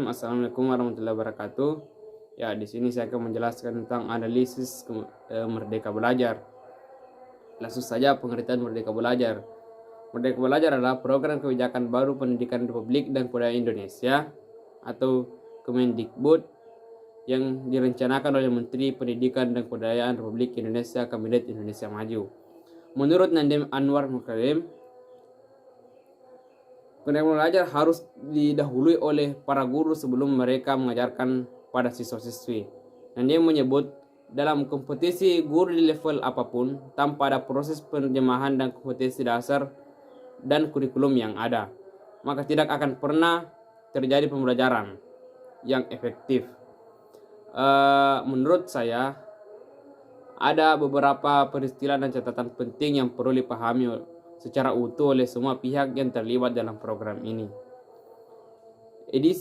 Assalamualaikum warahmatullahi wabarakatuh. Ya, di sini saya akan menjelaskan tentang analisis Merdeka Belajar. Langsung saja pengertian Merdeka Belajar. Merdeka Belajar adalah program kebijakan baru pendidikan Republik dan Kebudayaan Indonesia atau Kemendikbud yang direncanakan oleh Menteri Pendidikan dan Kebudayaan Republik Indonesia Kabinet Indonesia Maju. Menurut Nadiem Anwar Makarim, Merdeka Belajar harus didahului oleh para guru sebelum mereka mengajarkan pada siswa-siswi. Dan dia menyebut dalam kompetisi guru di level apapun, tanpa ada proses penerjemahan dan kompetisi dasar dan kurikulum yang ada, maka tidak akan pernah terjadi pembelajaran yang efektif. Menurut saya, ada beberapa peristiwa dan catatan penting yang perlu dipahami secara utuh oleh semua pihak yang terlibat dalam program ini. Di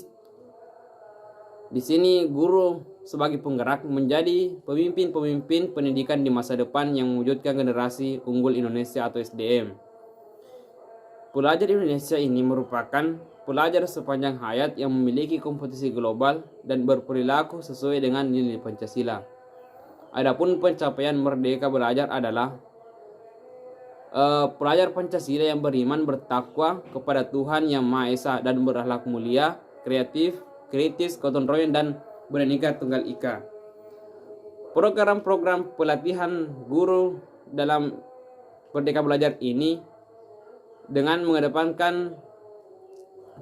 sini guru sebagai penggerak menjadi pemimpin-pemimpin pendidikan di masa depan yang mewujudkan generasi unggul Indonesia atau SDM. Pelajar Indonesia ini merupakan pelajar sepanjang hayat yang memiliki kompetisi global dan berperilaku sesuai dengan nilai Pancasila. Adapun pencapaian Merdeka Belajar adalah pelajar Pancasila yang beriman bertakwa kepada Tuhan Yang Maha Esa dan berakhlak mulia, kreatif, kritis, gotong royong, dan Bhinneka Tunggal Ika. Program-program pelatihan guru dalam Merdeka Belajar ini dengan mengedepankan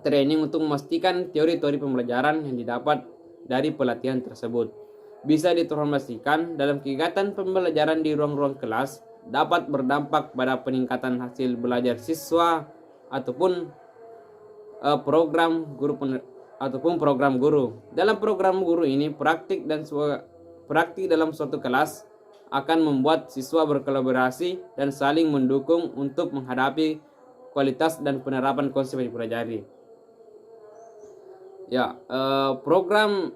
training untuk memastikan teori-teori pembelajaran yang didapat dari pelatihan tersebut bisa ditransformasikan dalam kegiatan pembelajaran di ruang-ruang kelas, dapat berdampak pada peningkatan hasil belajar siswa ataupun program guru. Dalam program guru ini, praktik dalam suatu kelas akan membuat siswa berkolaborasi dan saling mendukung untuk menghadapi kualitas dan penerapan konsep yang dipelajari. Ya, program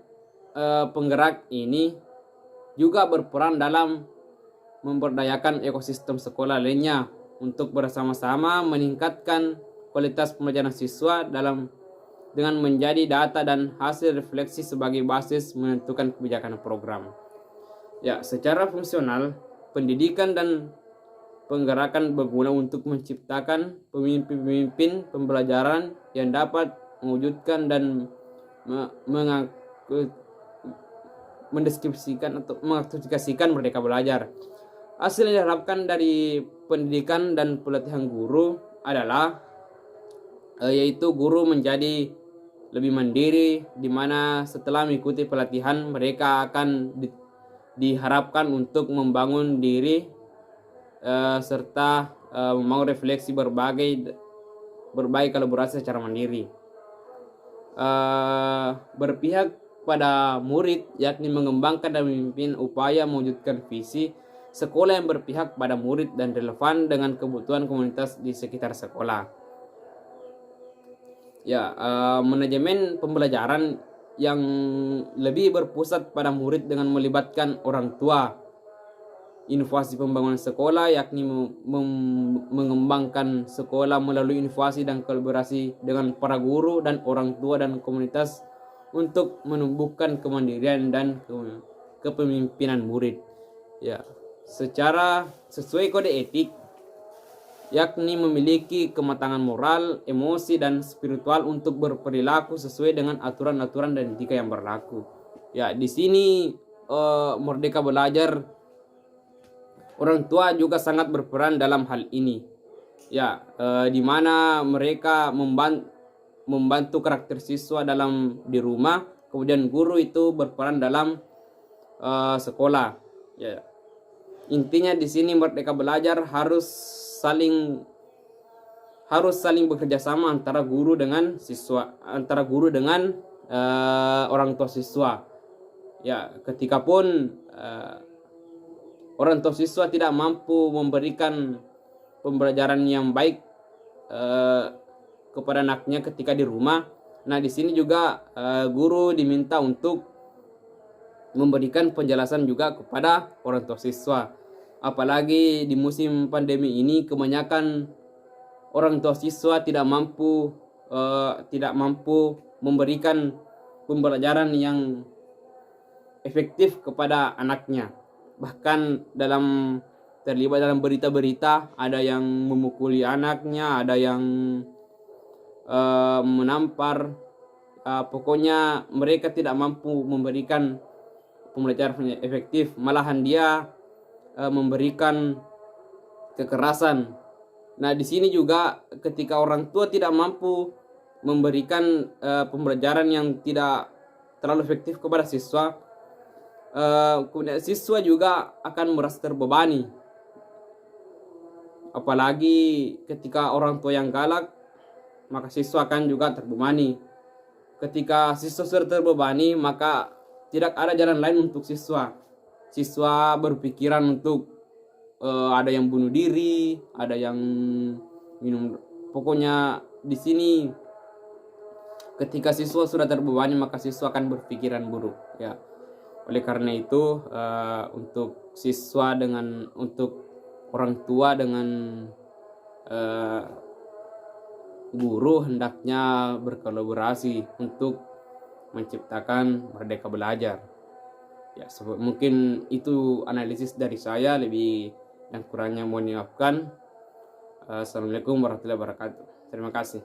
penggerak ini juga berperan dalam memberdayakan ekosistem sekolah lainnya untuk bersama-sama meningkatkan kualitas pembelajaran siswa dengan menjadi data dan hasil refleksi sebagai basis menentukan kebijakan program. Ya, secara fungsional, pendidikan dan penggerakan berguna untuk menciptakan pemimpin-pemimpin pembelajaran yang dapat mewujudkan dan mendeskripsikan atau mengaktualisasikan Merdeka Belajar. Hasil yang diharapkan dari pendidikan dan pelatihan guru adalah yaitu guru menjadi lebih mandiri, di mana setelah mengikuti pelatihan mereka akan diharapkan untuk membangun diri serta membangun refleksi berbagai kolaborasi secara mandiri. Berpihak pada murid, yakni mengembangkan dan memimpin upaya mewujudkan visi sekolah yang berpihak pada murid dan relevan dengan kebutuhan komunitas di sekitar sekolah. Ya, manajemen pembelajaran yang lebih berpusat pada murid dengan melibatkan orang tua. Inovasi pembangunan sekolah, yakni mengembangkan sekolah melalui inovasi dan kolaborasi dengan para guru dan orang tua dan komunitas untuk menumbuhkan kemandirian dan kepemimpinan murid. Ya, secara sesuai kode etik, yakni memiliki kematangan moral, emosi, dan spiritual untuk berperilaku sesuai dengan aturan-aturan dan etika yang berlaku. Ya, di sini Merdeka Belajar, orang tua juga sangat berperan dalam hal ini. Ya, di mana mereka membantu karakter siswa di rumah, kemudian guru itu berperan dalam sekolah. Ya, intinya di sini Merdeka Belajar harus saling bekerja sama antara guru dengan siswa, antara guru dengan orang tua siswa. Ya, ketika pun orang tua siswa tidak mampu memberikan pembelajaran yang baik kepada anaknya ketika di rumah, nah di sini juga guru diminta untuk memberikan penjelasan juga kepada orang tua siswa. Apalagi di musim pandemi ini, kebanyakan orang tua siswa tidak mampu memberikan pembelajaran yang efektif kepada anaknya. Bahkan terlibat dalam berita-berita, ada yang memukuli anaknya, ada yang menampar. Pokoknya mereka tidak mampu memberikan pembelajaran yang efektif, malahan dia memberikan kekerasan. Nah, di sini juga ketika orang tua tidak mampu memberikan pembelajaran yang tidak terlalu efektif kepada siswa, kemudian siswa juga akan merasa terbebani. Apalagi ketika orang tua yang galak, maka siswa akan juga terbebani. Ketika siswa sudah terbebani, maka tidak ada jalan lain untuk siswa. Siswa berpikiran untuk ada yang bunuh diri, ada yang minum. Pokoknya di sini ketika siswa sudah terbebani, maka siswa akan berpikiran buruk. Ya, oleh karena itu untuk siswa untuk orang tua dengan guru hendaknya berkolaborasi untuk menciptakan Merdeka Belajar. Ya, mungkin itu analisis dari saya, lebih dan kurangnya mohon dimaafkan. Assalamualaikum warahmatullahi wabarakatuh. Terima kasih.